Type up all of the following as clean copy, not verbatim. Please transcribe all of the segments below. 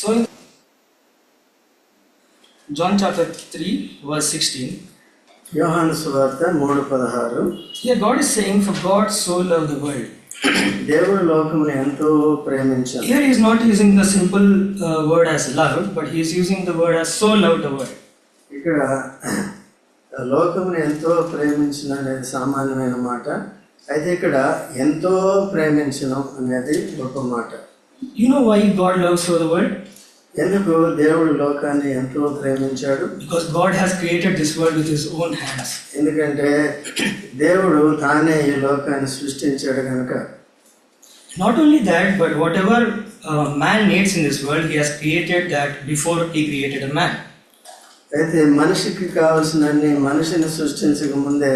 So in John chapter 3 verse 16, యోహాను సువార్త 3:16 here God is saying, for God so loved the world. దేవుడు లోకమును ఎంతో ప్రేమించాడు. Here he is not using the simple word as love, but he is using the word as so loved the world. ఇక్కడ లోకమును ఎంతో ప్రేమించిన అనేది సామాన్యమైన మాట, అయితే ఇక్కడ ఎంతో ప్రేమించడం అనేది గొప్ప మాట. You know why God loves so the world? ఎందుకు దేవుడు లోకాన్ని ఎంతో ప్రేమించాడు? Because God has created this world with his own hands. ఎందుకంటే దేవుడు తానే ఈ లోకాన్ని సృష్టించాడు కనుక. Not only that, but whatever man needs in this world, he has created that before he created a man. అయితే మనిషికి కావలసినన్ని మనిషిని సృష్టించక ముందే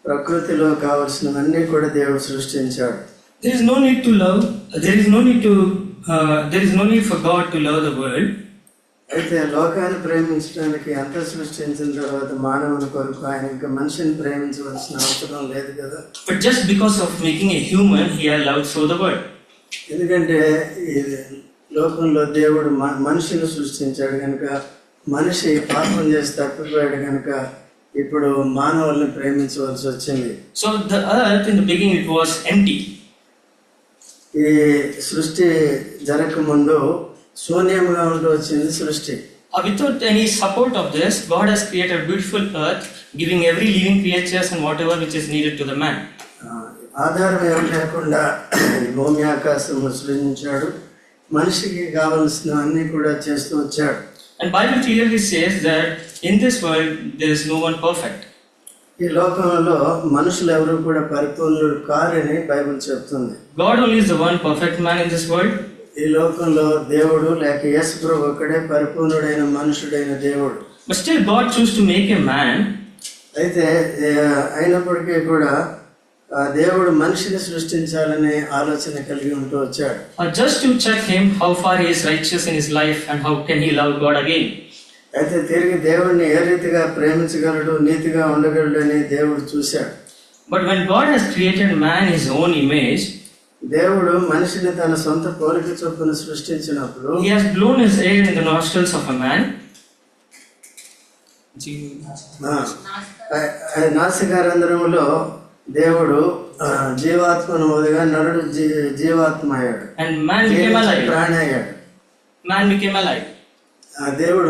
ప్రకృతిలో కావలసినవన్నీ కూడా దేవుడు సృష్టించాడు. There is no need to love. There is no need for God to love the world. అయితే లోకాన్ని ప్రేమించడానికి అంత సృష్టించిన తర్వాత మానవుని కొరకు ఆయన ఇంకా మనిషిని ప్రేమించవలసిన అవసరం లేదు కదా. But just because of making a human, he has loved so the world. ఎందుకంటే ఈ లోకంలో దేవుడు మనిషిని సృష్టించాడు కనుక, మనిషి పాపం చేసి తప్పిపోయాడు కనుక ఇప్పుడు మానవుల్ని ప్రేమించవలసి వచ్చింది. So the earth in the beginning it was empty. ఈ సృష్టి జరగక ముందు శూన్యంగా ఉంటూ వచ్చింది సృష్టి. Without any support of this, God has created a beautiful earth, giving every living creatures and whatever which is needed to the man. ఆధారం ఏమి లేకుండా భూమి ఆకాశము సృజించాడు, మనిషికి కావలసినవన్నీ కూడా చేస్తూ వచ్చాడు. And Bible clearly says that in this world there is no one perfect. ఈ లోకంలో మనుషులు ఎవరు కూడా పరిపూర్ణుడు కారని బైబిల్ చెప్తుంది. God only is the one perfect man in this world. ఈ లోకంలో దేవుడు లేక యేసు ప్రభువు ఒక్కడే పరిపూర్ణుడైన మనుషుడైన దేవుడు. But still God chose to make a man. అయితే అయినప్పటికీ కూడా దేవుడు మనిషిని సృష్టించాలనే ఆలోచన కలిగి ఉంటూ వచ్చాడు. Just to check him how far he is righteous in his life and how can he love God again. అయితే తిరిగి దేవుడిని ఏ రీతిగా ప్రేమించగలడు, నీతిగా ఉండగలడు అని దేవుడు చూశాడు. But when God has created man in his own image, దేవుడు మనిషిని తన సొంత పోలిక చొప్పున సృష్టించినప్పుడు he has blown his air in the nostrils of a man. నాసికారంధ్రములో దేవుడు జీవాత్మను వదిగా నరుడు జీవాత్మ అయ్యాడు. And man became alive. ప్రాణి అయ్యాడు. Man became alive. దేవుడు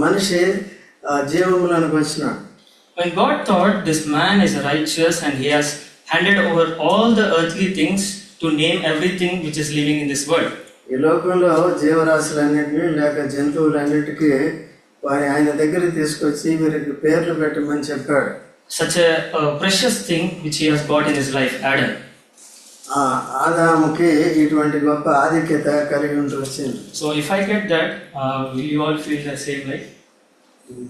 మనిషి జీవములకు వచ్చినాడు. When God thought this man is righteous and he has handed over all the earthly things to name everything which is living in this world. ఈ లోకంలో జీవరాశులన్నింటినీ లేక జంతువులన్నిటికీ ఆయన దగ్గరికి తీసుకొచ్చి వీరికి పేర్లు పెట్టమని చెప్పాడు. Such a precious thing which he has got in his life, Adam. ఆదాముకి ఇటువంటి గొప్ప ఆధిక్యత కలిగి ఉంటూ వచ్చింది. So if I get that, will you all feel the same like?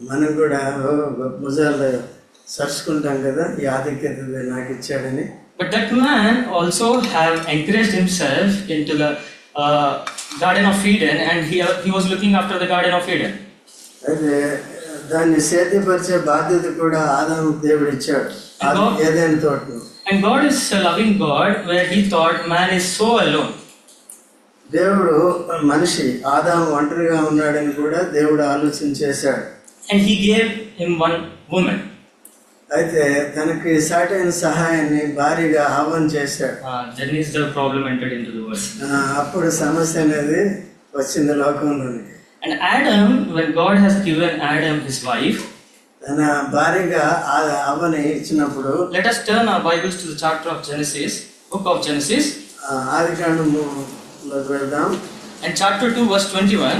మనం కూడా భుజాలు సరుచుకుంటాం కదా, ఈ ఆధిక్యత నాకు ఇచ్చాడని. But that man also have encouraged himself into the Garden of Eden, and he was looking after the Garden of Eden. అయితే దాన్ని సేద్యపరిచే బాధ్యత కూడా ఆదాము దేవుడు ఇచ్చాడు ఏదైనా తోటను. And God is a loving God where he thought man is so alone. దేవుడు మనిషి ఆదాము ఒంటరిగా ఉన్నాడని కూడా దేవుడు ఆలోచన చేశాడు. And he gave him one woman. అయితే తనకి సాటైన సహాయాన్ని భారీగా ఆహ్వానం చేశాడు. Then is the problem entered into the world. అప్పుడు సమస్య అనేది వచ్చింది లోకంలోనికి. And Adam, when God has given Adam his wife, తన భారీగా అవ్వని ఇచ్చినప్పుడు, let us turn our Bibles to the chapter of Genesis, book of Genesis. ఆదికాండములోకి వెళ్దాం. And chapter 2 verse 21.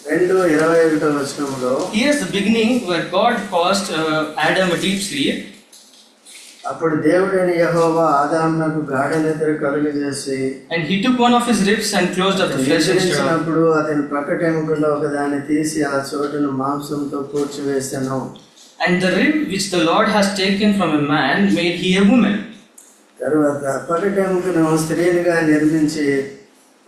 2:21 వచనంలో Here's the beginning where God caused Adam a deep sleep. అప్పుడు దేవుడైన యెహోవా ఆదామునకు గాఢ నిద్ర కలుగజేసి, and he took one of his ribs and closed up the flesh and straw. అతని ప్రక్కటెముకలో ఒకదాన్ని తీసి ఆ చోటును మాంసంతో పూడ్చివేసెను. And the rib which the Lord has taken from a man made he a woman. తరువాత ప్రక్కటెముకను స్త్రీనిగా నిర్మించి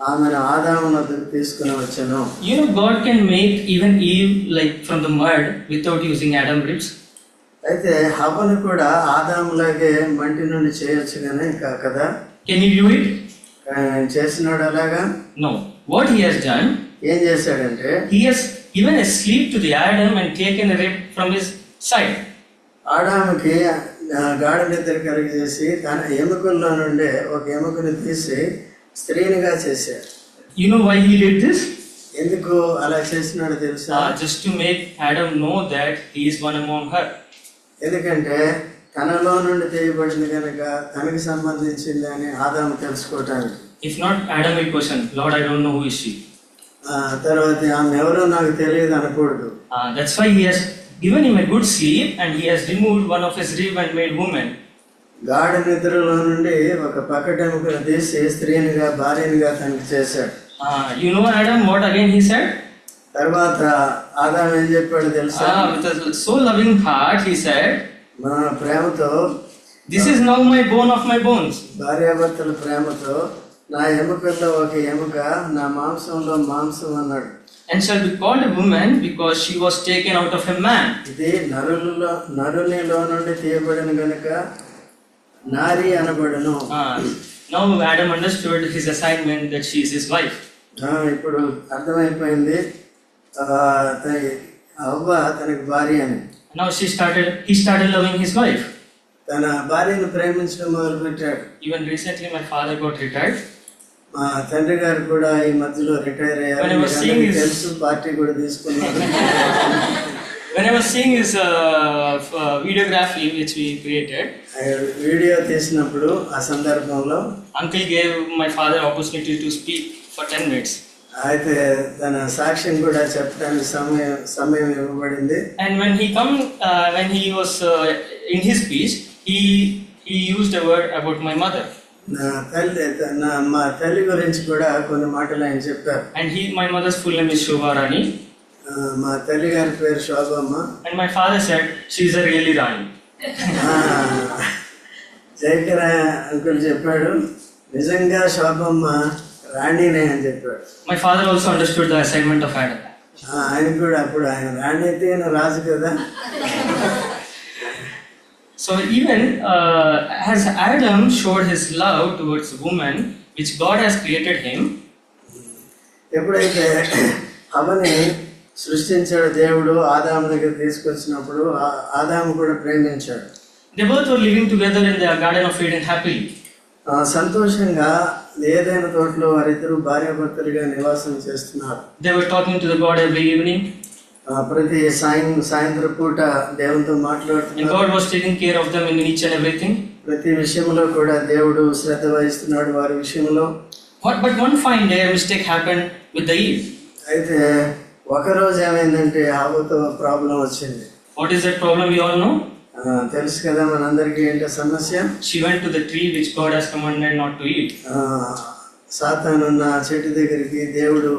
ఆమెను ఆదాము వద్దకు తీసుకుని వచ్చెను. You know, God can make even Eve like from the mud without using Adam ribs. అయితే హవ్వను కూడా ఆదాములాగే మంటి నుండి చేయొచ్చు కానీ కదా. Can you do it? చేసినాడు అలాగా? No. What he has done, ఏం చేశాడంటే he has given a sleep to the Adam and taken a rib from his side. ఆడాముకి గాఢ నిద్ర కలిగజేసి తన ఎముకల్లో నుండి ఒక ఎముకను తీసి స్త్రీనిగా చేశాడు. You know why he did this? ఎందుకు అలా చేసినాడో తెలుసా? Just to make Adam know that he is one among her. ఎందుకంటే తనలో నుండి తీయబడింది కనుక తనకి సంబంధించింది అని ఆదాము తెలుసుకోవటానికి. If not, Adam will question, Lord, I don't know who is she. తర్వాత ఆమె ఎవరో నాకు తెలియదు అనకూడదు. That's why he has given him a good sleep and he has removed one of his rib and made woman. గాఢ నిద్రలో నుండి ఒక పక్కటెముకను తీసి స్త్రీనిగా భార్యనిగా తనకి చేశాడు. You know Adam, what again he said? తర్వాత ఆదాము ఏం చెప్పాడు తెలుసా? With a so loving heart he said, మన ప్రేమతో, this is now my bone of my bones. భార్యాభర్తల ప్రేమతో నా ఎముకల్లో ఒక ఎముక, నా మాంసంలో మాంసం అన్నాడు. And shall be called a woman because she was taken out of a man. ఇది నరునిలో నుండి తీయబడిన గనుక నారి అనబడును. Now Adam understood his assignment that she is his wife. ఇప్పుడు అర్థమైపోయింది అవ్వ తనకి భార్య అని. Now he started loving his wife. తన భార్యను ప్రేమించడం మొదలు పెట్టాడు. Even recently my father got retired. మా తండ్రి గారు కూడా ఈ మధ్యలో రిటైర్ అయ్యారు. తెలుసు, పార్టీ కూడా తీసుకున్నారు. When I was seeing his videography which we created, video తీసినప్పుడు ఆ సందర్భంలో uncle gave my father opportunity to speak for 10 minutes. అయితే తన సాక్ష్యం కూడా చెప్పడానికి సమయం ఇవ్వబడింది. And when he was in his speech, he used a word about my mother. మా తల్లి గురించి కూడా కొన్ని మాటలు ఆయన చెప్పారు. And my mother's full name is Shobha Rani. మా తల్లి గారి పేరు Shobhamma. And my father said she is a really Rani. Jayakara uncle చెప్పాడు, నిజంగా శోభమ్మ రాణినే అని చెప్పాడు. My father also understood the assignment of Adam. ఆయన కూడా అప్పుడు ఆయన రాణి అయితే రాజు కదా. So even as Adam showed his love towards woman, which God has created him, ఎప్పుడైతే అవని సృష్టించాడు దేవుడు, ఆదాము దగ్గర తీసుకొచ్చినప్పుడు ఆదాము కూడా ప్రేమించాడు. they both were living together in the Garden of Eden happily. సంతోషంగా ఏదైనా తోటలో వారిద్దరూ భార్యాభర్తలుగా నివాసం చేస్తున్నారు. They were talking to the God every evening. ప్రతి సాయంత్రం పూట దేవునితో మాట్లాడుతున్నారు. And God was taking care of them in each and everything. ప్రతి విషయంలో కూడా దేవుడు శ్రద్ధ వహిస్తున్నాడు వారి విషయంలో. But one fine day a mistake happened with the Eve. అయితే ఒక రోజు ఏమైందంటే హవ్వతో ప్రాబ్లం వచ్చింది. What is that problem? We all know. తెలుసు కదా మనందరికీ ఏంటో సమస్య. She went to the tree which God has commanded not to eat. సాతానున్న చెట్టు దగ్గరికి, దేవుడు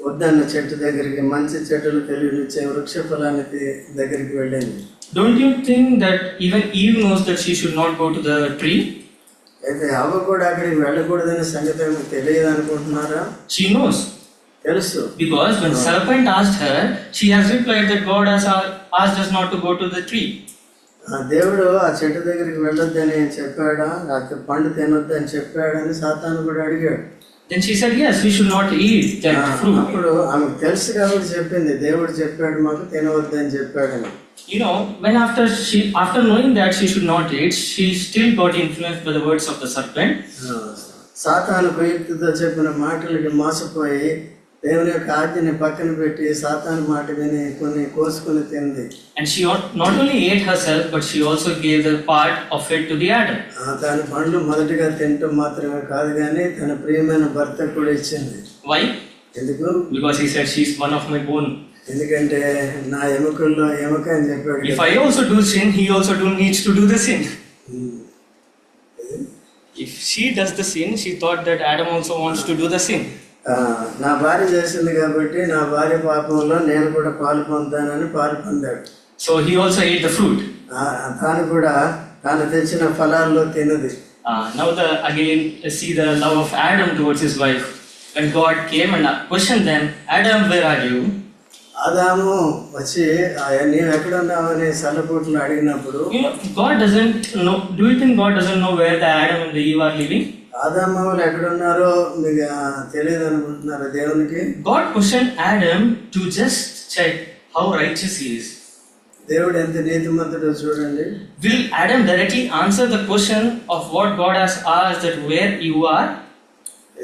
వద్దన్న చెట్టు దగ్గరికి, మంచి చెట్టులు తెలియనిచ్చే వృక్ష ఫలానికి దగ్గరికి వెళ్ళింది. Don't you think that even Eve knows that she should not go to the tree? అయితే అవ్వ కూడా అక్కడికి వెళ్ళకూడదనే సంగతి తెలియదు అనుకుంటున్నారా? She knows. తెలుసు. Because when serpent asked her, she has replied that God has asked us not to go to the tree. దేవుడు ఆ చెట్టు దగ్గరికి వెళ్ళొద్దని చెప్పాడా, లేకపోతే పండు తినొద్దని చెప్పాడని సాతాను కూడా అడిగాడు. Then she said, yes, we should not eat that fruit. అప్పుడు ఆమెకు తెలుసు కాబట్టి చెప్పింది, దేవుడు చెప్పాడు మాకు తినవద్దని చెప్పాడని. You know, when after knowing that she should not eat, she still got influenced by the words of the serpent. సాతాను కుయుక్తితో చెప్పిన మాటలకి మోసపోయి దేవుని యొక్క ఆజ్ఞని పక్కన పెట్టి సాతాను మాట విని కొన్ని కోసుకుని తింది. And she not only ate herself, but she also gave the part of it to the Adam. తన పండ్లు మొదటిగా తినటం మాత్రమే కాదు కానీ తన ప్రియమైన భర్తకు కూడా ఇచ్చింది. Why? ఎందుకు? Because he said she is one of my bone. ఎందుకంటే నా ఎముకల్లో ఎముక అని చెప్పాడు. If I also do sin, he also needs to do the sin. If she does the sin, she thought that Adam also wants to do the sin. నా భార్య చేసింది కాబట్టి నా భార్య పాపంలో నేను కూడా పాలు పొందానని పాలు పొందాడు. So he also ate the fruit. తాను కూడా తాను తెచ్చిన ఫలాల్లో తినది. Now again see the love of Adam towards his wife. When God came and questioned them, Adam, where are you? ఆదాము వచ్చి నీవు ఎక్కడున్నావని సల్లపూట్లు అడిగినప్పుడు God doesn't know. Do you think God doesn't know where the Adam and the Eve are living? ఆదామవులు ఎక్కడున్నారో మీకు తెలియదు అనుకుంటున్నారా దేవునికి? God questioned Adam to just check how righteous he is. దేవుడు ఎంత నీతిమంతుడో చూడండి. Will Adam directly answer the question of what God has asked, that where you are?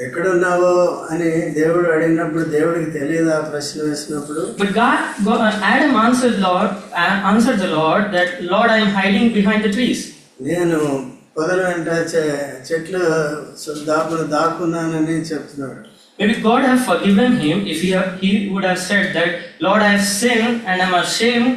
ఎక్కడున్నావో అని దేవుడు అడిగినప్పుడు దేవుడికి తెలియదు ఆ ప్రశ్న వేసినప్పుడు. But Adam answered the Lord that, Lord, I am hiding behind the trees. నేను పొదల వెంట చెట్లు దాక్కున్నానని చెప్తున్నాడు. Maybe God have forgiven him if he would have said that, Lord, I have sinned and I am ashamed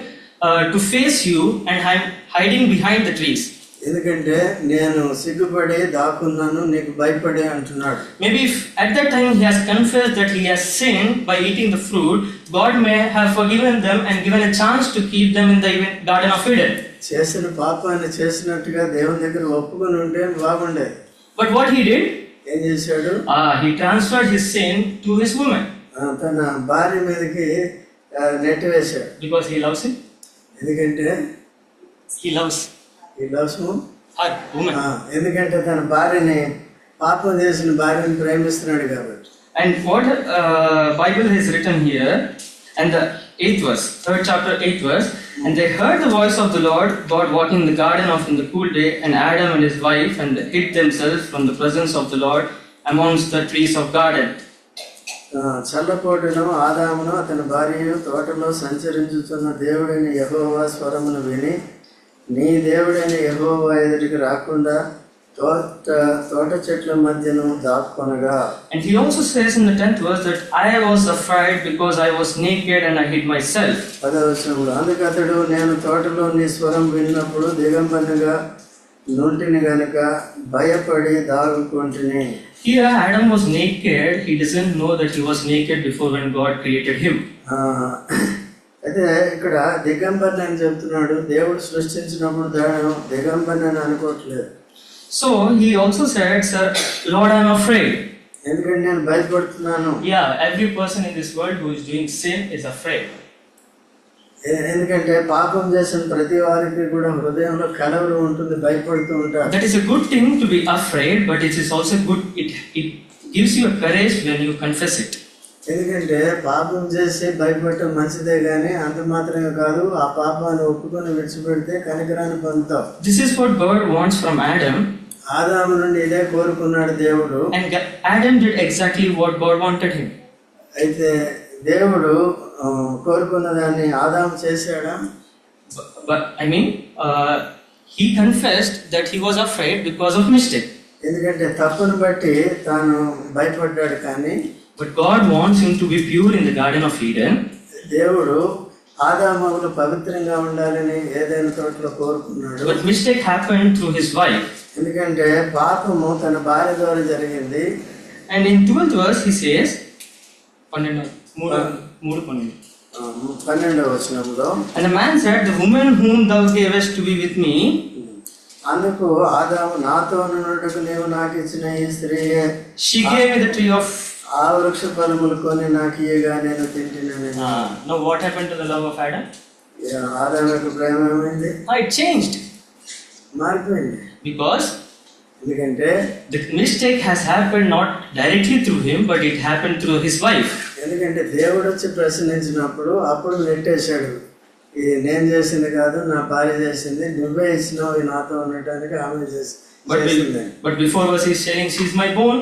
to face you and I am hiding behind the trees. ఎందుకంటే నేను సిగ్గుపడి దాక్కున్నాను, నీకు భయపడి అంటున్నాడు. Maybe if at that time he has confessed that he has sinned by eating the fruit, God may have forgiven them and given a chance to keep them in the Garden of Eden. చేసిన పాపాన్ని చేసినట్టుగా దేవుని దగ్గర ఒప్పుకొని ఉంటే బాగుండేది. But what he did? ఏం చేశాడు? He transferred his sin to his woman. తన భార్య మీదకి నెట్టివేశాడు. Because he loves him. ఎందుకంటే He loves her woman. ఎందుకంటే తన భార్యని, పాపం చేసిన భార్యని ప్రేమిస్తున్నాడు కాబట్టి. And what Bible has written here, and the 8th verse, 3rd chapter 8th verse, and they heard the voice of the Lord God walking in the garden in the cool day, and Adam and his wife and hid themselves from the presence of the Lord amongst the trees of garden. చల్లపోటును ఆదామును అతని భార్యయు తోటలో సంచరించుతున్న దేవుడైన యెహోవా స్వరమును విని, నీ దేవుడైన యెహోవా ఎదురికి రాకుండా తోట చెట్ల మధ్యను దాక్కొనగా. And he also says in the 10th verse that I was afraid because I was naked and I hid myself. 10వ వచనంలో, అందుకు అతడు, నేను తోటలో నీ స్వరం విన్నప్పుడు దిగంబరగా నుంటిని గనుక భయపడి దాగుకొంటిని. Here Adam was naked. He doesn't know that he was naked before when God created him. అయితే ఇక్కడ దిగంబరని అని చెప్తున్నాడు. దేవుడు సృష్టించినప్పుడు దిగంబరని అని అనుకోవట్లేదు. So he also said, Sir, Lord, I am afraid. ఎందుకంటే నేను భయపడుతున్నాను. Yeah, every person in this world who is doing sin is afraid. ఎందుకంటే పాపం చేసిన ప్రతి వారికి కూడా హృదయంలో కలవరం ఉంటుంది, భయపడుతూ ఉంటారు. That is a good thing to be afraid, but it is also good. It gives you a courage when you confess it. ఎందుకంటే పాపం చేసి భయపడటం మంచిదే కానీ అంత మాత్రమే కాదు, ఆ పాపాన్ని ఒప్పుకొని విడిచిపెడితే కనికరాన్ని పొందుతావు. This is what God wants from Adam. ఆదాము నుండి ఇదే కోరుకున్నాడు దేవుడు. And Adam did exactly what God wanted him. అయితే దేవుడు కోరుకున్న దాన్ని ఆదాము చేశాడా? But I mean, he confessed that he was afraid because of mistake. ఎందుకంటే తప్పును బట్టి తాను భయపడ్డాడు. కానీ but God wants him to be pure in the Garden of Eden. దేవుడు ఆదాములు పవిత్రంగా ఉండాలని ఏదైనా తోటలో కోరుకున్నాడు. But mistake happened through his wife. ఎందుకంటే పాపము తన భార్య ద్వారా జరిగింది. And in 12th verse he says, 12వ వచనంలో, and the man said, the woman whom thou gavest to be with me. అందుకు ఆదాము, నాతో నుండుటకు నీవు నాకు ఇచ్చిన ఈ స్త్రీయే, she gave me the tree of ఆ వృక్ష ఫలములు కొని నాకు ఇయ్యగా నేను తింటినని. Now what happened to the love of Adam? ఆదాము యొక్క ప్రేమ ఏమైంది? It changed. మారిపోయింది. Because ఎందుకంటే the mistake has happened not directly through him, but it happened through his wife. ఎందుకంటే దేవుడు వచ్చి ప్రశ్నించినప్పుడు అప్పుడు నెట్టేశాడు. ఇది నేను చేసింది కాదు, నా భార్య చేసింది, నువ్వే ఇచ్చినావు నాతో ఉండటానికి, ఆమె చేసింది. But before was he saying, she's my bone.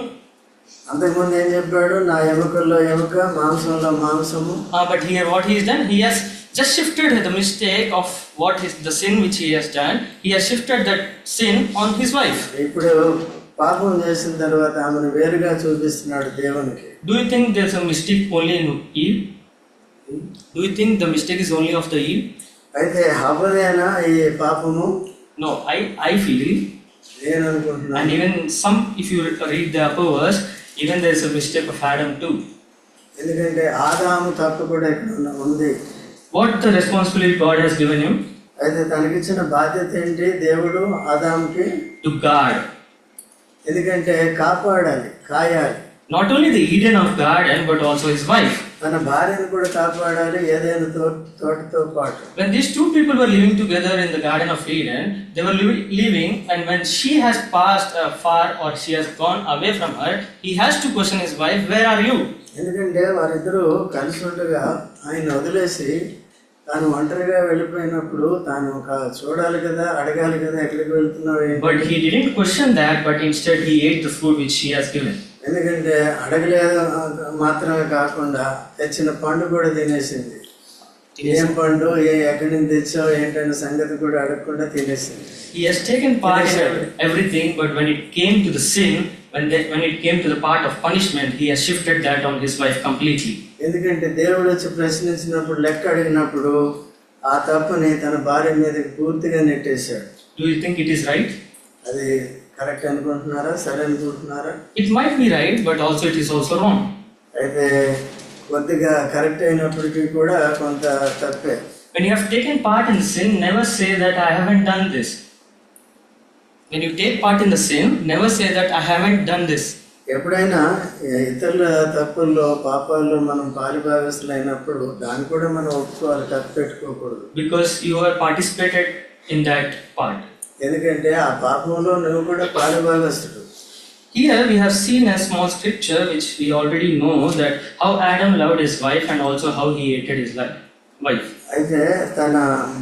అంతకుముందు ఏం చెప్పాడు? నా ఎముకల్లో ఎముక, మాంసంలో మాంసము. But here what he has done, he has just shifted the mistake of the sin which he has done. He has shifted that sin on his wife. ఇప్పుడు పాపం చేసిన తర్వాత ఆమెను వేరుగా చూపిస్తున్నాడు దేవునికి. Do you think there's a mistake only in Eve? Do you think the mistake is only of the Eve? అయితే హవ్వదేనా ఈ పాపము? No, I feel. నేను అనుకుంటున్నాను. And even some, if you read the upper verse, even there is a mistake of Adam too. ఎందుకంటే ఆదాము తప్పు కూడా ఇక్కడ ఉంది. What the responsibility God has given him? అయితే తనకిచ్చిన బాధ్యత ఏంటి దేవుడు ఆదాముకి? To guard. ఎందుకంటే కాపాడాలి, కాయాలి. Not only the Eden of garden, but also his wife. తన భార్యను కూడా కాపాడాలి ఏదైనా తోటతో పాటు. When these two people were living together in the Garden of Eden, they were living, and when she has passed far or she has gone away from her, he has to question his wife, "Where are you?" ఎందుకంటే వారిద్దరూ కలిసి ఉండగా ఆయన వదిలేసి తాను ఒంటరిగా వెళ్ళిపోయినప్పుడు తాను చూడాలి కదా, అడగాలి కదా, ఎక్కడికి వెళ్తున్నావు ఏంటి. But he didn't question that, but instead he ate the food which she has given. ఎందుకంటే అడగలేదు మాత్రమే కాకుండా తెచ్చిన పండు కూడా తినేసింది. ఏం పండు, ఎక్కడి నుంచి తెచ్చావు ఏంటనే సంగతి కూడా అడగకుండా తినేసింది. He has taken part in everything, but when it came to the sin, when it came to the part of punishment, he has shifted that on his wife completely. ఎందుకంటే దేవుడు వచ్చి ప్రశ్నించినప్పుడు, లెక్క అడిగినప్పుడు ఆ తప్పుని తన భార్య మీదకి పూర్తిగా నెట్టేశాడు. Do you think it is right? అది కరెక్ట్ అనుకుంటున్నారా, సరే అనుకుంటున్నారా? It might be right, but also it is also wrong. అయితే కొద్దిగా కరెక్ట్ అయినప్పటికీ కూడా కొంత తప్పే. When you have taken part in sin, never say that I haven't done this. When you take part in the sin, never say that I haven't done this. ఎప్పుడైనా ఇతరుల తప్పుల్లో పాపాల్లో మనం పాలిభాగస్తులు అయినప్పుడు దాన్ని కూడా మనం ఒప్పుకోవాలి, తప్పు పెట్టుకోకూడదు. Because you have participated in that part. ఎందుకంటే ఆ పాపంలో నువ్వు కూడా పాలిభాగస్తుడు. Here we have seen a small scripture which we already know, that how Adam loved his wife and also how he hated his wife. అయితే తన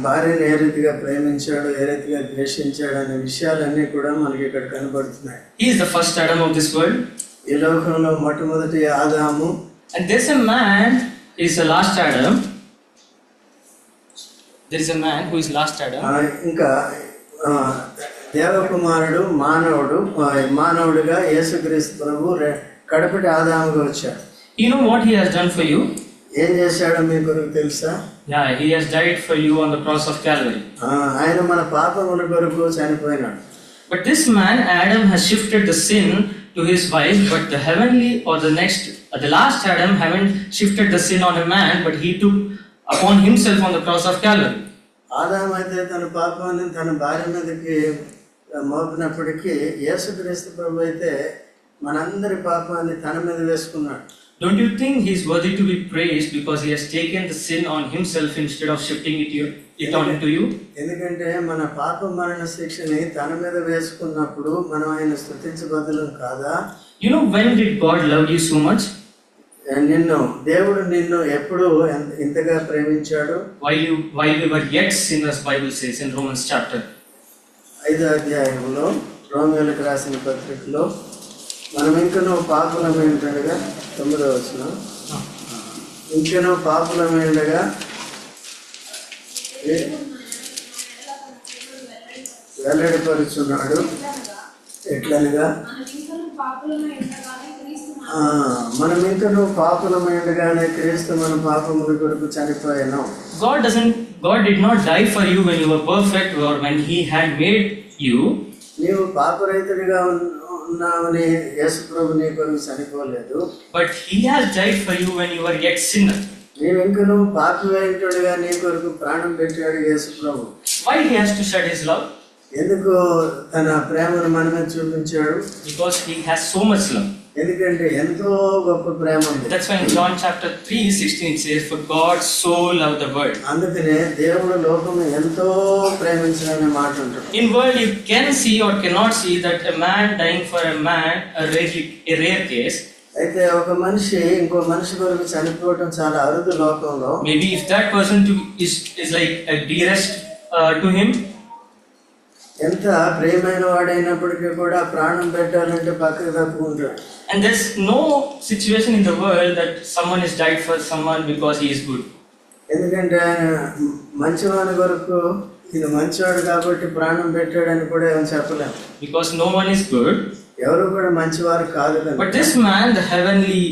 భార్యను ఏ రీతిగా ప్రేమించాడు, ఏ రీతిగా ద్వేషించాడు అనే విషయాలన్నీ కూడా మనకి ఇక్కడ కనబడుతున్నాయి. He is the first Adam of this world. ఈ లోకంలో మొట్టమొదటి ఆదాము. And there's a man who is the last Adam. There is a man who is last Adam. ఇంకా దేవకుమారుడు మానవుడుగా యేసుక్రీస్తు ప్రభు కడపటి ఆదాముగా వచ్చాడు. You know what he has done for you? ఏం చేశాడో మీ కొరకు తెలుసా? Yeah, he has died for you on the cross of Calvary. ఆయన మన పాపముల కొరకు చనిపోయినాడు. But this man Adam has shifted the sin to his wife, but the heavenly or the last Adam haven't shifted the sin on a man, but he took upon himself on the cross of Calvary. ఆదాము అయితే తన పాపాన్ని తన భార్య మీదకి మోపినప్పటికీ యేసుక్రీస్తు ప్రభు అయితే మనందరి పాపాన్ని తన మీద వేసుకున్నాడు. Don't you think he is worthy to be praised because he has taken the sin on himself instead of shifting it onto you? ఎందుకంటే మన పాప మరణ శిక్షని తన మీద వేసుకున్నప్పుడు మనం ఆయన స్తుతించబద్దులం కాదా? You know, when did God love you so much? దేవుడు నిన్ను ఎప్పుడు ఇంతగా ప్రేమించాడు? While we were yet sinners, Bible says in Romans chapter 5వ అధ్యాయంలో రోమీయులకు రాసిన పత్రికలో మనం ఇంకనూ పాపులమైనగా 9వ వచనం, ఇంకనూ పాపులమైనగా వెల్లడిపరుచున్నాడు. ఎట్లనగా మనం ఇంకనూ పాపులమైనగానే క్రీస్తు మన పాపముల కొరకు చనిపోయాను. God did not die for you when you were perfect or when he had made you. నీవు పాపరహితుడిగా ఉన్నావని యేసు ప్రభు నీ కొరకు చనిపోలేదు. But he has died for you when you were yet sinner. నీవు ఇంకనూ పాపివైనట్టుగా నీ కొరకు ప్రాణం పెట్టాడు యేసు ప్రభు. Why he has to shed his love? ఎందుకు తన ప్రేమను మన మీద చూపించాడు? Because he has so much love. ఎందుకంటే ఎంతో గొప్ప ప్రేమ ఉంది. That's why in John chapter 3:16 it says, for God so loved the world. అందుకనే దేవుడు లోకము ఎంతో ప్రేమించాడనే మాట ఉంటుంది. In world you can see or cannot see that a man dying for a man, a rare case. అయితే ఒక మనిషి ఇంకో మనిషి కొరకు చనిపోవడం చాలా అరుదు లోకంలో. Maybe if that person is like a dearest to him, ఎంత ప్రియమైన వాడైనప్పటికీ కూడా ప్రాణం పెట్టాలంటే పక్కకు తప్పుకుంటాడు. And there's no situation in the world that someone is died for someone because he is good. ఎందుకంటే మంచివాని కొరకు ఇది మంచివాడు కాబట్టి ప్రాణం పెట్టాడని కూడా ఏం చెప్పలేము. Because no one is good. ఎవరు కూడా మంచివారు కాదు కదా. But this man, the heavenly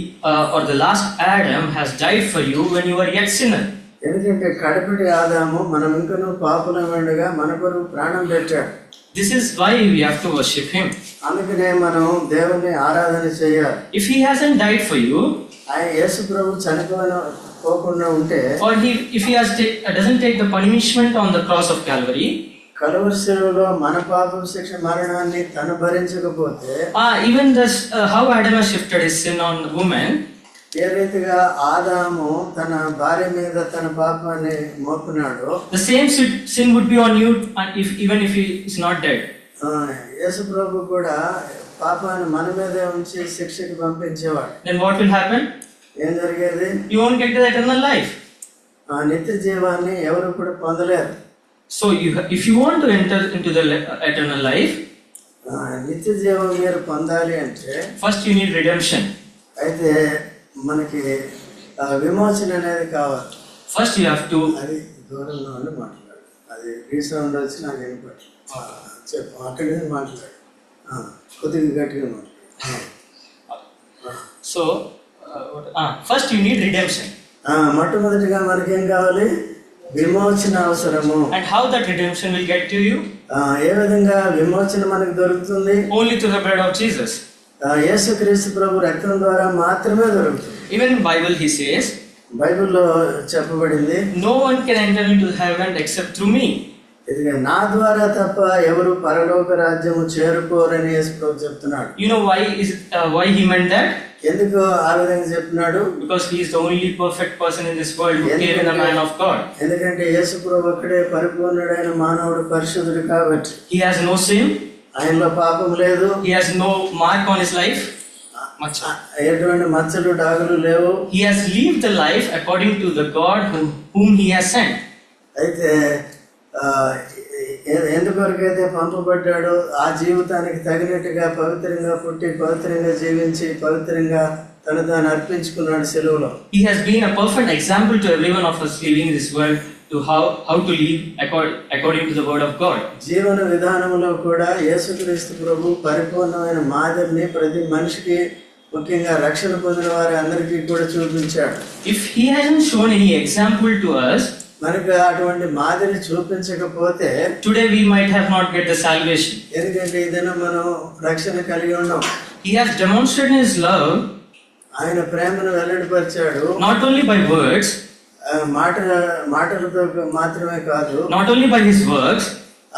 or the last Adam, has died for you when you were yet sinner. ఎందుకంటే కడపటి ఆదాము మనం ఇంకనూ పాపులమైనగా మన కొరకు ప్రాణం పెట్టాడు. This is why we have to worship him. అందుకనే మనం దేవుని ఆరాధన చేయాలి. If he hasn't died for you, ఆయన యేసు ప్రభు చనిపోకుండా ఉంటే, or if he doesn't take the punishment on the cross of Calvary, Calvary శిలువలో మన పాపం శిక్ష మరణాన్ని తను భరించకపోతే, even this how Adam has shifted his sin on the woman, ఏ రీతిగా ఆదాము తన భార్య మీద తన పాపాన్ని మోపినాడో the same sin would be on you even if he is not dead. యేసు ప్రభు కూడా పాపాన్ని మన మీదే ఉంచి శిక్షకి పంపించేవాడు. Then what will happen? ఏం జరిగేది? You won't get the eternal life. నిత్య జీవాన్ని ఎవరు కూడా పొందలేరు. So if you want to enter into the eternal life, నిత్య జీవం మీరు పొందాలి అంటే first you need redemption. అయితే మనకి విమోచన అనేది కావాలి. First you have to. అది దూరంలో ఉండి మాట్లాడు, అది రీసౌండ్ వచ్చి నాకు వినపట్లేదు. చెప్పు, అక్కడే మాట్లాడు, కొద్దిగా గట్టిగా మాట్లాడు. So first you need redemption. మొట్టమొదటిగా మనకేం కావాలి? విమోచన అవసరము. And how that redemption will get to you? ఏ విధంగా విమోచన మనకు దొరుకుతుంది? Only through the blood of Jesus. యేసుక్రీస్తు ప్రభు రక్తం ద్వారా మాత్రమే దొరుకుతుంది. Even in Bible he says, బైబిల్లో చెప్పబడింది, no one can enter into heaven except through me. ఇదిగా నా ద్వారా తప్ప ఎవరు పరలోక రాజ్యము చేరుకోరని యేసు ప్రభు చెప్తున్నాడు. You know why he meant that? ఎందుకు ఆ విధంగా చెప్తున్నాడు? Because he is the only perfect person in this world who came in the man of God. ఎందుకంటే యేసు ప్రభు ఒక్కడే పరిపూర్ణుడైన మానవుడు, పరిశుద్ధుడు కాబట్టి. He has no sin. ఆయనలో పాపం లేదు. He has no mark on his life. ఎటువంటి మచ్చలు డాగులు లేవు. He has lived the life according to the God whom he has sent. అయితే ఎందుకొరకైతే పంపబడ్డాడో ఆ జీవితానికి తగినట్టుగా పవిత్రంగా పుట్టి పవిత్రంగా జీవించి పవిత్రంగా తను తాను అర్పించుకున్నాడు సెలవులో. He has been a perfect example to every one of us living in this world to how to live according to the word of God. జీవన విధానంలో కూడా యేసుక్రీస్తు ప్రభు పరిపూర్ణమైన మాదిరిని ప్రతి మనిషికి, ముఖ్యంగా రక్షణ పొందిన వారి అందరికీ కూడా చూపించాడు. If he hasn't shown any example to us, మనకు అటువంటి మాదిరి చూపించకపోతే today we might have not get the salvation. ఎందుకంటే ఏదైనా మనం రక్షణ కలిగి ఉన్నాం. He has demonstrated his love, ఆయన ప్రేమను వెల్లడిపరిచాడు. not only by words, మాటలతో మాత్రమే కాదు, not only by his works,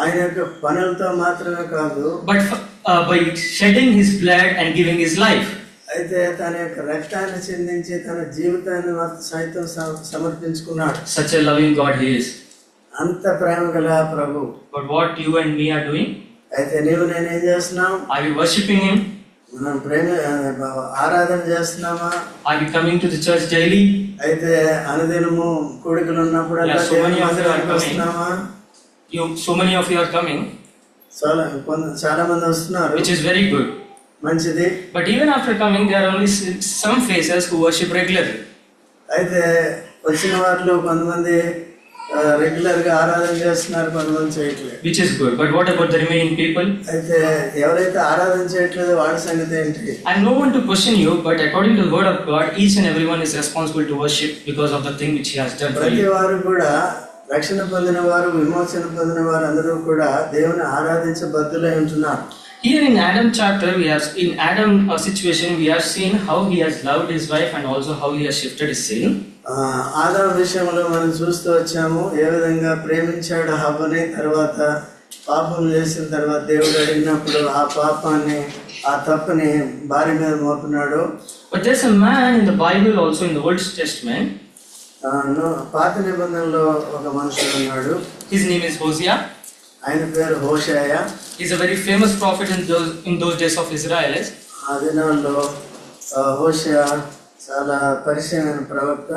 ఆయన యొక్క పనులతో మాత్రమే కాదు, but by shedding his blood and giving his life. అయితే తన యొక్క రక్తాన్ని చిందించి తన జీవితాన్ని సైతం సమర్పించుకున్నాడు. Such a loving God he is. అంత ప్రేమ గల ప్రభు. But what you and me are doing? అయితే నీవు నేనేం చేస్తున్నాం? Are we worshipping him? మనం ఆరాధన చేస్తున్నామా? Are we coming to the church daily? అయితే అనుదినము కూడికలు ఉన్నప్పుడు వస్తున్నామా? So many of you are coming. చాలా మంది వస్తున్నారు, which is very good. మంచిది. But even after coming, there are only some faces who worship regularly. అయితే వచ్చిన వారిలో కొంతమంది రెగ్యులర్ గా ఆరాధన చేస్తున్నారు, కొంతమంది చేయట్లేదు. Which is good. But what about the remaining people? అయితే ఎవరైతే ఆరాధన చేయట్లేదో వాళ్ళ సంగతి ఏంటి? I have no one to question you, but according to the word of God, each and everyone is responsible to worship because of the thing which he has done for ప్రతి you. వారు కూడా, రక్షణ పొందిన వారు, విమోచన పొందిన వారు అందరూ కూడా దేవుని ఆరాధించబద్దులై ఉంటున్నారు. Here in Adam chapter, in Adam situation, we have seen how he has loved his wife and also how he has shifted his sin. ఆదాము విషయంలో మనం చూస్తూ వచ్చాము, ఏ విధంగా ప్రేమించాడు హవ్వని, తర్వాత పాపం చేసిన తర్వాత దేవుడు అడిగినప్పుడు ఆ పాపాన్ని, ఆ తప్పుని భార్య మీద మోపినాడు. But there's a man in the Bible also in the Old Testament. పాత నిబంధనలో ఒక మనుషుడు ఉన్నాడు. His name is Hosea. ఆయన పేరు హోషేయ. He's a very famous prophet in those days of Israel. ఆ దినాల్లో హోషేయ చాలా పరిచయమైన ప్రవక్త.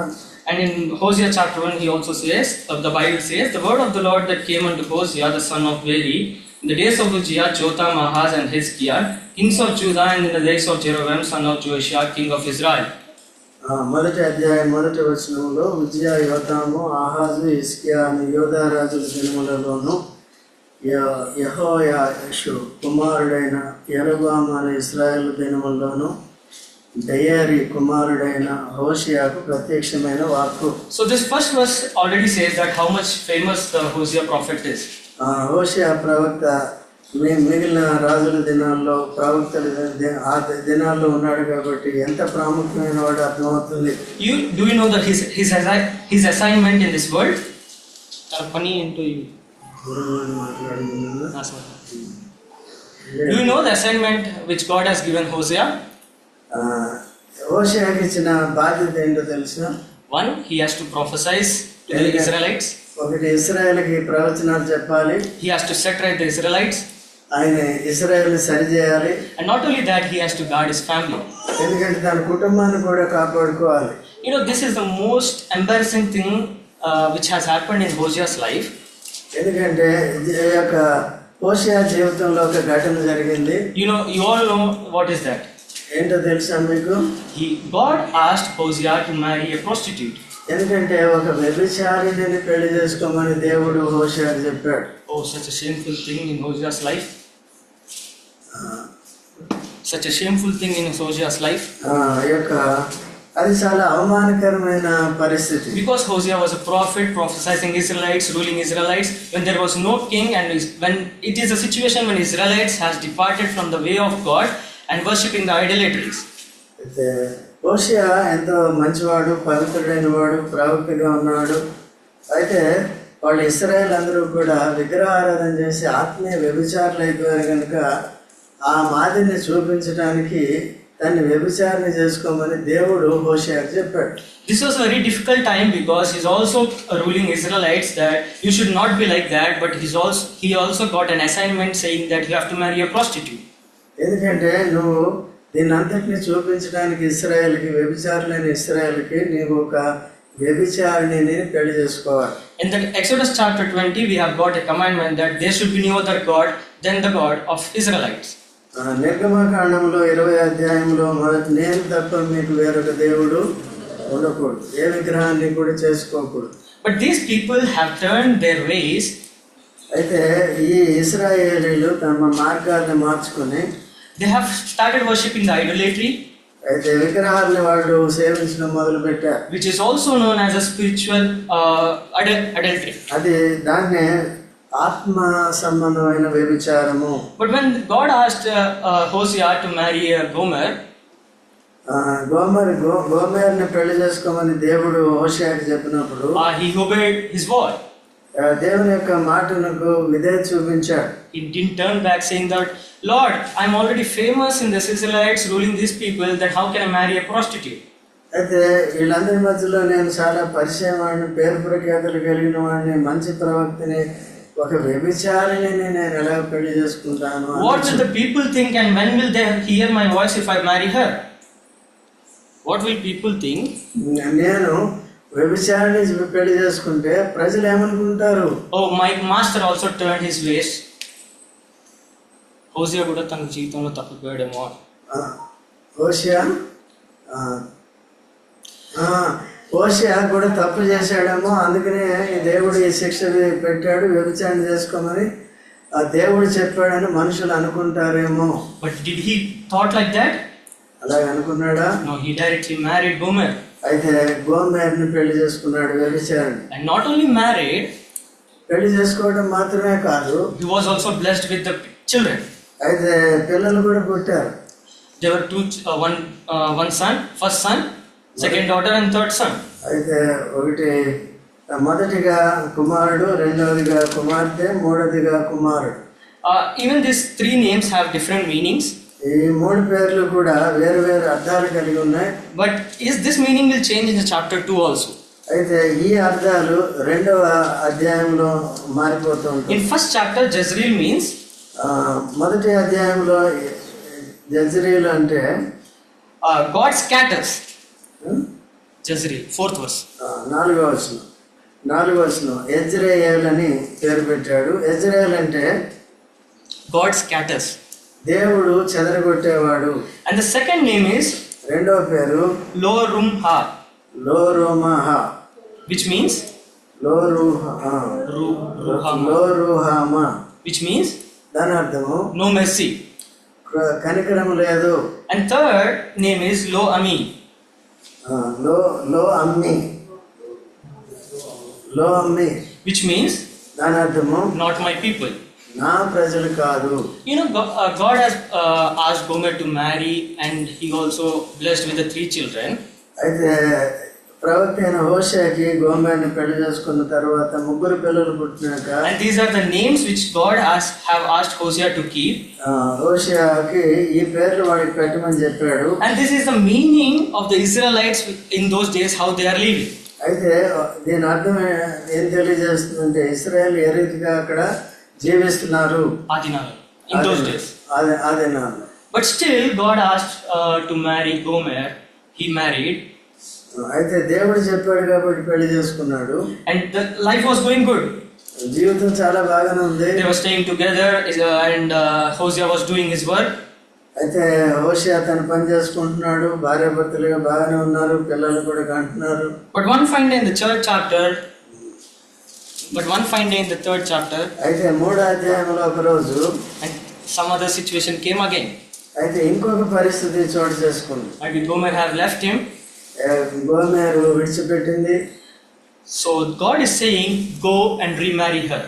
And in Hosea chapter 1 he also says, the Bible says, the word of the Lord that came unto Hosea the son of Beeri in the days of Uzziah, Jotham, Ahaz and Hezekiah, kings of Judah, and in the days of Jeroboam son of Joash, king of Israel. మొదటి అధ్యాయం మొదటి వచనంలో ఉజ్జియా, యోతాము, ఆహాజు, హిజ్కియా అనే యోధా రాజుల దినములలోను యెహోయాషు కుమారుడైన యెరొబాము అనే ఇశ్రాయేలు దినముల్లోను దయరి కుమారుడైన హోషేయకు ప్రత్యక్షమైన వాక్కు. So this first verse already says that how much famous the Hosea prophet is. హోషేయ ప్రవక్త మిగిలిన రాజుల దినాల్లో, ప్రవక్తల ఆ దినాల్లో ఉన్నాడు కాబట్టి ఎంత ప్రాముఖ్యమైన వాడు అర్థమవుతుంది. Do you know that his assignment in this world? Funny into you. Do you know the assignment which God has given Hosea? హోషేయాకి ఇచ్చిన బాధ్యత ఏంటో తెలుసా? One, he has to prophesy to the Israelites. ఒకటి, ఇశ్రాయేలుకి ప్రవచనాలు చెప్పాలి. He has to set right the Israelites. ఆయన ఇశ్రాయేలుని సరిచేయాలి. And not only that, he has to guard his family. ఎందుకంటే తన కుటుంబాన్ని కూడా కాపాడుకోవాలి. You know, this is the most embarrassing thing which has happened in Hosea's life. ఎందుకంటే ఈ యొక్క హోషేయ జీవితంలో ఒక ఘటన జరిగింది. You know, you all know what is that. ఏంటో తెలుసా మీకు? God asked Hosea to marry a prostitute. ఎందుకంటే ఒక వ్యభిచారిణిని పెళ్లి చేసుకోమని దేవుడు హోషేయాకు చెప్పాడు. Oh, such a shameful thing in Hosea's life. Such a shameful thing in Hosea's life. అది చాలా అవమానకరమైన పరిస్థితి. Because Hosea was a prophet, prophesying Israelites, ruling Israelites, when there was no king, and when it is a situation when Israelites has departed from the way of God and worshipping the idolatries. అయితే హోషేయ ఎంతో మంచివాడు, పవిత్రుడైన వాడు, ప్రవక్తగా ఉన్నాడు. అయితే వాళ్ళు ఇశ్రాయేల్ అందరూ కూడా విగ్రహారాధన చేసి ఆత్మీయ వ్యభిచారులు అయిపోయారు కనుక ఆ మాదిరిని చూపించడానికి దాన్ని వ్యభిచారణ చేసుకోమని దేవుడు హోషేయాకు చెప్పాడు. This was a very difficult time because he's also ruling Israelites that you should not be like that, but he also got an assignment saying that you have to marry a prostitute. ఎందుకంటే నువ్వు దీన్ని అంతటిని చూపించడానికి ఇశ్రాయేల్కి, వ్యభిచారులైన ఇశ్రాయేల్కి నీవు ఒక వ్యభిచారిణిని పెళ్లి చేసుకోవాలి. In the Exodus chapter 20 we have got a commandment that there should be no other God than the God of Israelites. నిర్గమకాండంలో 20వ అధ్యాయంలో మొదటి, నేను తప్ప మీకు వేరొక దేవుడు ఉండకూడదు, ఏ విగ్రహాన్ని కూడా చేసుకోకూడదు. But these people have turned their ways. అయితే ఈ ఇశ్రాయేలీలు తమ మార్గాన్ని మార్చుకుని They have started worshipping the idolatry, అయితే విగ్రహాలను వాళ్ళు సేవించడం మొదలు పెట్టారు, which is also known as a spiritual adultery. అది దాన్నే ఆత్మ సంబంధమైన వ్యభిచారము. But when God asked Hosea to marry Gomer, గోమెర్ని పెళ్లి చేసుకోమని దేవుడు హోషేయాకు చెప్పినప్పుడు he obeyed his word. దేవుని యొక్క మాటలకు విధేయత చూపించాడు. He didn't turn back saying that, Lord, I'm already famous in the Israelites ruling these people, then how can I marry a prostitute? అయితే వీళ్ళందరి మధ్యలో నేను చాలా పరిచయం వాడిని, పేరు ప్రఖ్యాతులు కలిగిన వాడిని, మంచి ప్రవక్తని, ఒక వ్యభిచారిని నేను ఎలా పెళ్లి చేసుకుంటాను? What will the people think, and when will they hear my voice if I marry her? What will people think? నేను వ్యభిచారిని పెళ్లి చేసుకుంటే ప్రజలు ఏమనుకుంటారు? Oh, my master also turned his ways. హోషేయ కూడా తన జీవితంలో తప్పిపోయాడేమో. హోషేయ కూడా తప్పు చేశాడేమో, అందుకనే దేవుడు ఈ శిక్ష పెట్టాడు, వ్యభిచారణ చేసుకోమని దేవుడు చెప్పాడని మనుషులు అనుకుంటారేమో. But did he thought like that? అలాగే అనుకున్నాడా? No, he directly married Gomer. అయితే గోమెర్ని పెళ్లి చేసుకున్నాడు, వ్యభిచారణ. And not only married, పెళ్లి చేసుకోవడం మాత్రమే కాదు, he was also blessed with the children. అయితే పిల్లలు కూడా పుట్టారు. There were one son, first son, second daughter and third son. అయితే ఒకటి మొదటిగా కుమారుడు, రెండవదిగా కుమార్తె, మూడవదిగా కుమారుడు. Even these three names have different meanings. ఈ మూడు పేర్లు కూడా వేరు వేరు అర్థాలు కలిగి ఉన్నాయి. But this meaning will change in the chapter 2 also. అయితే ఈ అర్థాలు రెండవ అధ్యాయంలో మారిపోతూ ఉంటాయి. In first chapter, Jezreel means మొదటి అధ్యాయంలో జెజ్రీల్ అంటే God scatters. Jezreel, 4th verse. 4వ వచనం యెజ్రెయేల్ అని పేరు పెట్టాడు. యెజ్రెయేల్ అంటే God scatters. దేవుడు చెదరగొట్టేవాడు. And the second name is రెండవ పేరు Lo Ruhamah, which means లోరుహామా, which means దాని అర్థము no mercy. కనికరం లేదు. And third name is Lo Ami, లో అమ్మి, which means దాని అర్థము not my people. నా ప్రజలు కాదు. You know, God has asked Gomer to marry, and he also blessed with the 3 children. అయితే ప్రవక్త అయిన హోషేకి గోమెర్ని పెళ్లి చేసుకున్న తర్వాత ముగ్గురు పిల్లలు పుట్టినాక And these are the names which God have asked Hosea to keep. హోషేకి ఈ పేర్లు వాడికి పెట్టమని చెప్పాడు. And this is the meaning of the Israelites in those days, how they are living. అయితే దీని అర్థం ఏం తెలియజేస్తుందంటే ఇశ్రాయేల్ ఏ రీతిగా అక్కడ జీవిస్తున్నారు Adinala, in those days. అదే నాన్న. But still, God asked to marry Gomer. He married. అయితే దేవుడు చెప్పాడు కాబట్టి పెళ్లి చేసుకున్నాడు. And the life was going good. జీవితం చాలా బాగానే ఉంది. They were staying together, and Hosea was doing his work. అయితే హోషేయ తన పని చేసుకుంటున్నాడు, భార్యాభర్తలుగా బాగానే ఉన్నారు, పిల్లలు కూడా కంటున్నారు. But one fine day in the third chapter, అయితే 3వ అధ్యాయంలో ఒక రోజు and some other situation came again. అయితే ఇంకొక పరిస్థితి చోటు చేసుకుంది. And Gomer have left him. గోమెరు విడిచిపెట్టింది. So God is saying, go and remarry her.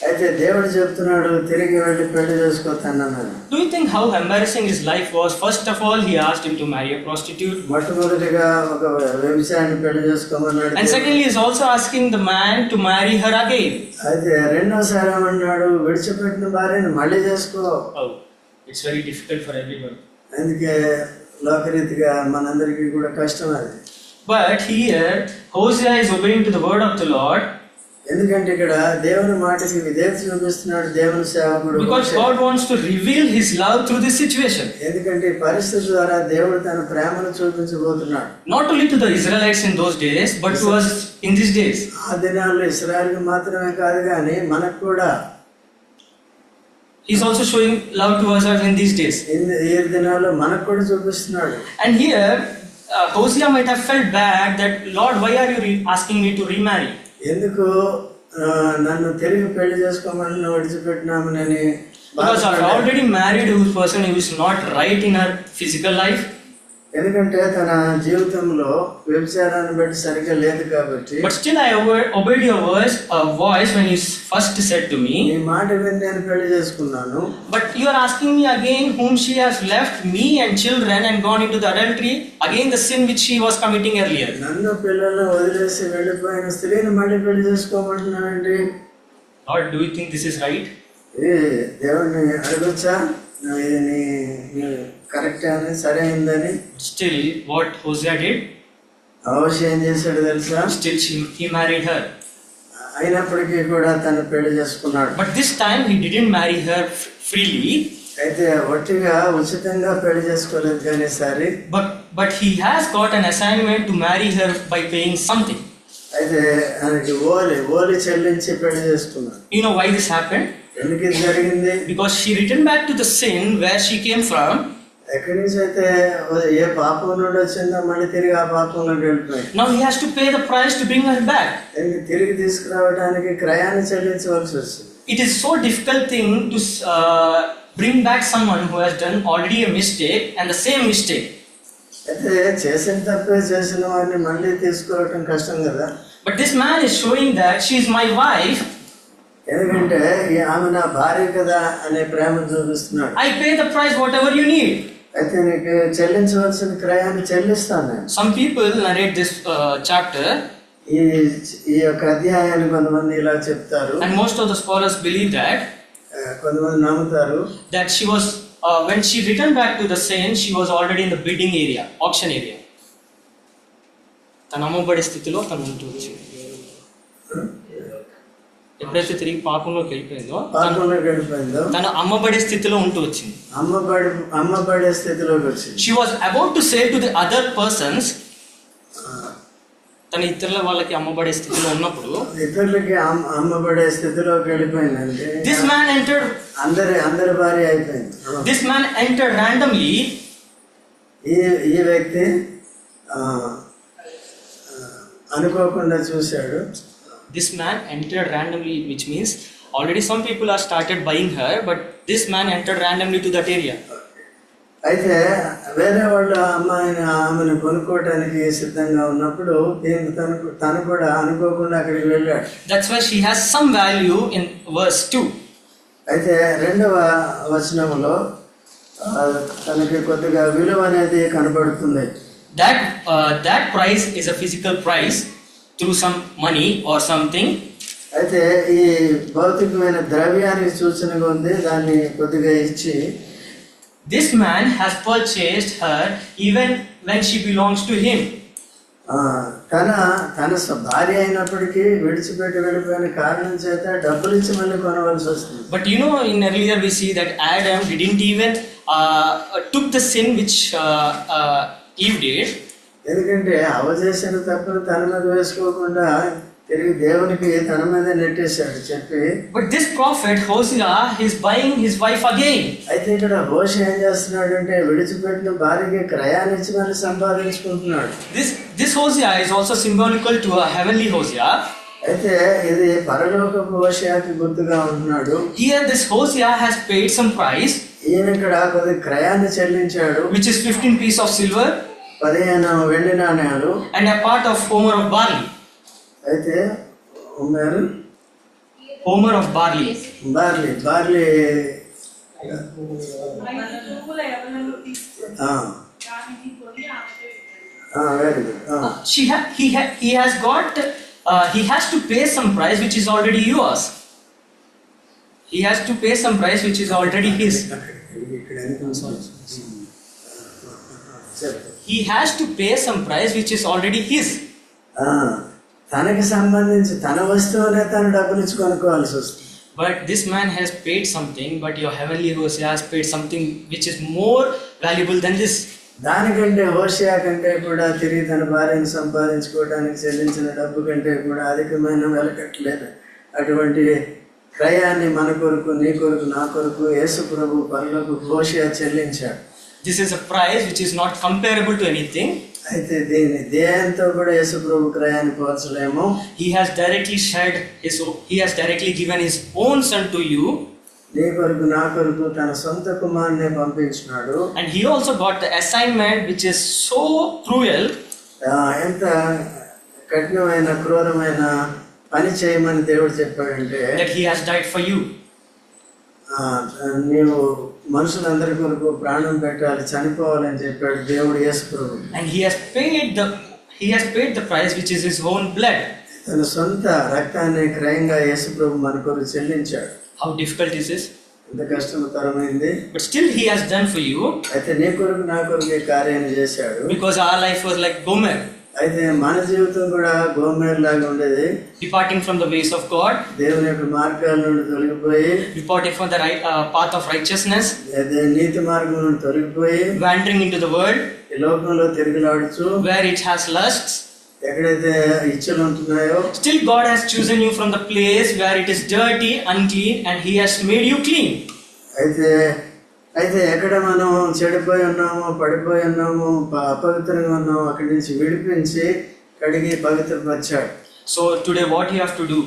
అయితే దేవుడు చెప్తున్నాడు తిరిగి వెళ్ళి పెళ్లి చేసుకోతానన్నాడు. Do you think how embarrassing his life was? First of all, he asked him to marry a prostitute. మొట్టమొదటిగా ఒక వ్యభిచారిని పెళ్లి చేసుకోమన్నాడు. And secondly, he is also asking the man to marry her again. అయితే రెండోసారి ఏమన్నాడు, విడిచిపెట్టిన భార్యను మళ్ళీ చేసుకో. Oh, it's very difficult for everyone. అందుకే లోకరీతిగా మనందరికీ కూడా కష్టం అది. But here, Hosea is obeying to the word of the Lord. ఎందుకంటే ఇక్కడ దేవుని మాటకి విధేయత చూపిస్తున్నాడు దేవుని సేవకుడు. Because God wants to reveal His love through this situation. ఎందుకంటే ఈ పరిస్థితి ద్వారా దేవుడు తన ప్రేమను చూపించబోతున్నాడు. Not only to the Israelites in those days, but to us in these days. ఆ దినాల్లో ఇశ్రాయేలుకి మాత్రమే కాదు కానీ మనకు కూడా. He's also showing love to us in these days. ఈ దినాల్లో మనకు కూడా చూపిస్తున్నాడు. And here, Hosea might have felt bad that, Lord, why are you asking me to remarry? ఎందుకు నన్ను తిరిగి పెళ్లి చేసుకోమని విడిచిపెట్టినామని. Because I already married a person who is not right in her physical life. ఎందుకంటే తన జీవితంలో వ్యభిచారాన్ని బట్టి సరిగ్గా లేదు కాబట్టి. But still I obeyed your voice when you first said to me. నీ మాట విని నేను పెళ్లి చేసుకున్నాను. But you are asking me again whom she has left me and children and gone into the adultery, again the sin which she was committing earlier. నన్ను పిల్లలను వదిలేసి వెళ్ళిపోయిన స్త్రీని మళ్ళీ పెళ్లి చేసుకోమంటున్నానండి. Lord, do you think this is right? దేవుడిని అడగొచ్చా ఇది నీ కరెక్టే అని, సరైందని. Still, what Hosea did? హోషేయ ఏం చేశాడు తెలుసా? Still he married her. అయినప్పటికీ కూడా తను పెళ్లి చేసుకున్నాడు. But this time he didn't marry her freely. అయితే ఒట్టిగా ఉచితంగా పెళ్లి చేసుకోలేదు కానీ సరే. But he has got an assignment to marry her by paying something. అయితే ఆయనకి ఓలి చెల్లించి పెళ్లి చేసుకున్నాడు. You know why this happened? ఎందుకు ఇది జరిగింది? Because she returned back to the sin where she came from. ఎక్కడి నుంచి అయితే ఏ పాపం నుండి వచ్చిందో మళ్ళీ తిరిగి ఆ పాపంలోకి వెళ్ళిపోయింది. Now he has to pay the price to bring her back. తిరిగి తీసుకురావడానికి క్రయాన్ని చెల్లించవలసి వస్తుంది. It is so difficult thing to bring back someone who has done already a mistake and the same mistake. అయితే చేసిన తప్పే చేసిన వారిని మళ్ళీ తీసుకోవటం కష్టం కదా. But this man is showing that she is my wife. ఎందుకంటే ఆమె నా భార్య కదా అనే ప్రేమ చూపిస్తున్నాడు. I pay the price whatever you need. అయితే నీకు చెల్లించవలసిన క్రయాన్ని చెల్లిస్తాను నేను. Some people narrate this chapter. ఈ యొక్క అధ్యాయాన్ని కొంతమంది ఇలా చెప్తారు. And most of the scholars believe that. కొంతమంది నమ్ముతారు That she was when she returned back to the sin, she was already in the bidding area, auction area. తన అమ్మబడే స్థితిలో తను ఉంటుంది. ఎప్పుడైతే తిరిగి పాపంలోకి వెళ్ళిపోయిందో తను అమ్మబడే స్థితిలో ఉంటూ వచ్చింది. అమ్మబడే స్థితిలోకి వచ్చింది. She was about to say to the other persons, తన ఇతరుల వాళ్ళకి అమ్మబడే స్థితిలో ఉన్నప్పుడు ఇతరులకి అమ్మబడే స్థితిలోకి వెళ్ళిపోయిందంటే this man entered, అందరి భార్య అయిపోయింది. this man entered randomly. ఈ వ్యక్తి అనుకోకుండా చూశాడు. This man entered randomly, which means already some people are started buying her, but this man entered randomly to that area. అయితే వేరే వాళ్ళ ఆమెను కొనుక్కోవడానికి సిద్ధంగా ఉన్నప్పుడు తను కూడా అనుకోకుండా అక్కడికి వెళ్ళాడు. That's why she has some value in verse 2. అయితే 2వ వచనంలో తనకి కొద్దిగా విలువ అనేది కనబడుతుంది. that price is a physical price through some money or something. అయితే ఈ భౌతికమైన ద్రవ్యానికి సూచనగా ఉంది, దాన్ని కొద్దిగా ఇచ్చి This man has purchased her even when she belongs to him. తన భార్య అయినప్పటికీ విడిచిపెట్టి వెళ్ళిపోయిన కారణం చేత డబ్బులు ఇచ్చి మళ్ళీ కొనవలసి వస్తుంది. But in earlier we see that Adam didn't even took the sin which Eve did. ఎందుకంటే అవ చేసిన తప్పును తన మీద వేసుకోకుండా తిరిగి దేవునికి తన మీద నెట్టేశాడు చెప్పి. But this prophet Hosea is buying his wife again. అయితే ఇక్కడ హోషే ఏం చేస్తున్నాడు అంటే విడిచిపెట్టిన భార్యకి క్రయాన్ని ఇచ్చి మళ్ళీ సంపాదించుకుంటున్నాడు. This Hosea is also symbolical to a heavenly Hosea. అయితే ఇది పరలోకపు హోషేకి గుర్తుగా ఉంటున్నాడు. Here this Hosea has paid some price. ఈయన ఇక్కడ కొద్ది క్రయాన్ని చెల్లించాడు, which is 15 pieces of silver, 15 వెండి నాణేలు, and a part of homer of barley. అయితే homer of barley. Barley very good. He has to pay some price which is already yours. He has to pay some price which is already his. He has to pay some price which is already his. తనకి సంబంధించి తన వస్తువునే తను డబ్బులు ఇచ్చి కొనుక్కోవాల్సి వస్తుంది. But this man has paid something, but your heavenly Hosea has paid something which is more valuable than this. దానికంటే హోషేయ కంటే కూడా తిరిగి తన భార్యను సంపాదించుకోవడానికి చెల్లించిన డబ్బు కంటే కూడా అధికమైన వెలకట్టలేదు. అటువంటి క్రయాన్ని మన కొరకు, నీ కొరకు, నా కొరకు యేసు ప్రభు పరలోకపు హోషేయ చెల్లించాడు. This is a price which is not comparable to anything. అయితే దీన్ని దేంతో కూడా యేసు ప్రభు క్రయాన్ని పోల్చలేము. He has directly given his own son to you. నీ కొరకు, నా కొరకు తన సొంత కుమారుని పంపించినాడు. And he also got the assignment which is so cruel. ఎంత కఠినమైన క్రూరమైన పని చేయమని దేవుడు చెప్పాడంటే that he has died for you. నీవు మనుషులందరి కొరకు ప్రాణం పెట్టాలి, చనిపోవాలని చెప్పాడు దేవుడు యేసు ప్రభు. And he has paid the price which is his own blood. తన సొంత రక్తాన్ని క్రయంగా యేసు ప్రభు మన కొరకు చెల్లించాడు. How difficult is this? ఎంత కష్టతరమైంది. But still he has done for you. అయితే నీ కొరకు, నా కొరకు ఈ కార్యాన్ని చేశాడు. Because our life was like Gomer. అయితే మన జీవితం కూడా గోమెర్ లాగా ఉండేది. Departing from the ways of God. దేవుని యొక్క మార్గాల నుండి తొలగిపోయి, departing from the right path of righteousness. నీతి మార్గం నుండి తొలగిపోయి, wandering into the world. ఈ లోకంలో తిరుగులాడుచు, where it has lusts. ఎక్కడైతే ఇచ్చలు ఉంటున్నాయో. Still God has chosen you from the place where it is dirty, unclean, and he has made you clean. అయితే ఎక్కడ మనం చెడిపోయి ఉన్నామో, పడిపోయి ఉన్నామో, అపవిత్రంగా ఉన్నామో అక్కడి నుంచి విడిపించి కడిగి పవిత్రపరిచాడు. So today what you have to do?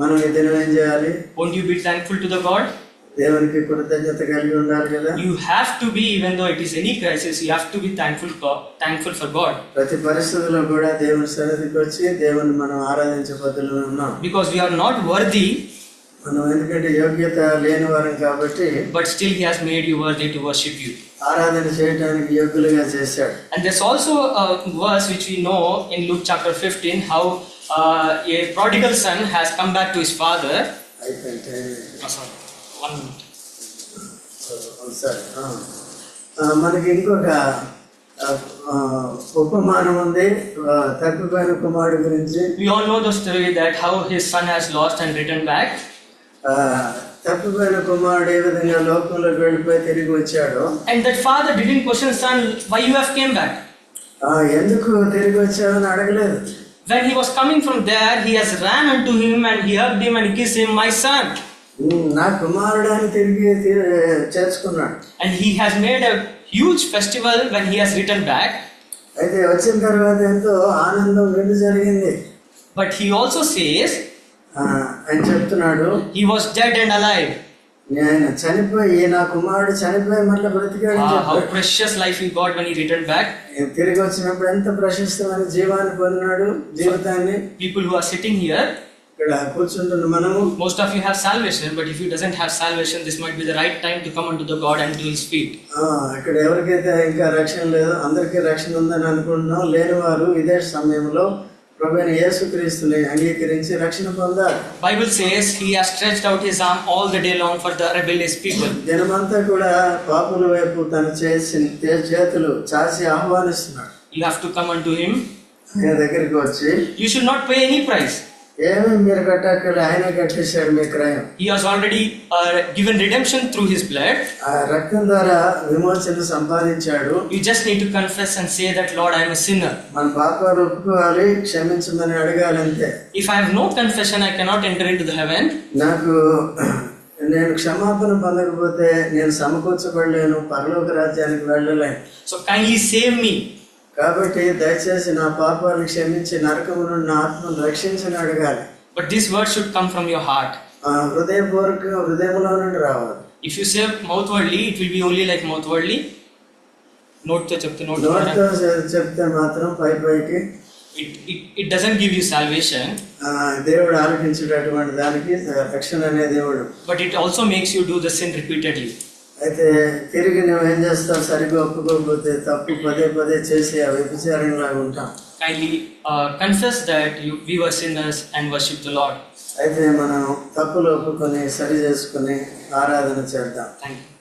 మనం ఈ దినం ఏం చేయాలి? Won't you be thankful to the God? దేవునికి కృతజ్ఞత కలిగి ఉండాలి కదా. You have to be, even though it is any crisis, you have to be thankful for God. ప్రతి పరిస్థితుల్లో కూడా దేవుని సన్నిధికి వచ్చి దేవుని మనం ఆరాధించే పద్ధతిలో ఉన్నాం. Because we are not worthy. మనం ఎందుకంటే యోగ్యత లేని వారం కాబట్టి. But still he has made you worthy to worship you. ఆరాధన చేయడానికి యోగ్యులుగా చేశాడు. And there's also a verse which we know in Luke chapter 15 how a prodigal son has come back to his father. మనకి ఇంకొక ఉపమానం ఉంది తప్పిపోయిన కుమారుడు గురించి. We all know the story that how his son has lost and returned back. తప్పిపోయిన కుమారుడు ఏ విధంగా లోకంలోకి వెళ్ళిపోయి తిరిగి వచ్చాడు. And that father didn't question son, why you have came back. ఎందుకు తిరిగి వచ్చావని అడగలేదు. When he was coming from there, he has ran unto him and he hugged him and kissed him, my son. నా కుమారుడు అని తిరిగి చేర్చుకున్నాడు. And he has made a huge festival when he has returned back. అయితే వచ్చిన తర్వాత ఎంతో ఆనందం విందు జరిగింది. But he also says, అని చెప్తున్నాడు, he was dead and alive. నేను చనిపోయి, నా కుమారుడు చనిపోయి మళ్ళీ బ్రతికాడు. How precious life he got when he returned back. తిరిగి వచ్చినప్పుడు ఎంత ప్రశస్తమైన జీవాన్ని పొందినాడు, జీవితాన్ని. People who are sitting here, ఇక్కడ కూర్చుంటున్న మనము Most of you have salvation, but if you doesn't have salvation, this might be the right time to come unto the God and to His feet. ఇక్కడ ఎవరికైతే ఇంకా రక్షణ లేదు, అందరికీ రక్షణ ఉందని అనుకుంటున్నాం, లేని వారు ఇదే సమయంలో ప్రభువైన యేసుక్రీస్తుని అంగీకరించి రక్షణ పొందాలి. Bible says He has stretched out His arm all the day long for the rebellious people. దినమంతా కూడా పాపుల వైపు తన చేతులు చాచి ఆహ్వానిస్తున్నాడు. You have to come unto Him. ఆయన దగ్గరికి వచ్చి You should not pay any price. ఏమి మీరు కట్టక్కర్లే, ఆయనే కట్టేశాడు మీ క్రయం. He has already given redemption through His blood. ఆ రక్తం ద్వారా విమోచన సంపాదించాడు. You just need to confess and say that, Lord, I am a sinner. మన పాపాలు ఒప్పుకోవాలి, క్షమించమని అడగాలి అంతే. If I have no confession, I cannot enter into the heaven. నేను క్షమాపణ పొందకపోతే నేను సమకూర్చబడలేను, పరలోక రాజ్యానికి వెళ్ళలేను. So kindly save me. కాబట్టి దయచేసి నా పాపాలను క్షమించి నరకము నుండి నా ఆత్మను రక్షించని అడగాలి. But this word should come from your heart. హృదయంలో నుండి రావాలి. If you say mouthwardly, it will be only like mouthwardly. నోట్తో చెప్తే మాత్రం పైకి it doesn't give you salvation. దేవుడు ఆలకించేటటువంటి దానికి రక్షణ అనే దేవుడు. But it also makes you do the sin repeatedly. అయితే తిరిగి నువ్వు ఏం చేస్తావు, సరిగ్గా ఒప్పుకోకపోతే తప్పు పదే చేసి ఆ వ్యభిచారంలాగా ఉంటాం. Kindly confess that we were sinners and worship the Lord. అయితే మనం తప్పులు ఒప్పుకొని సరి చేసుకుని ఆరాధన చేద్దాం. Thank you.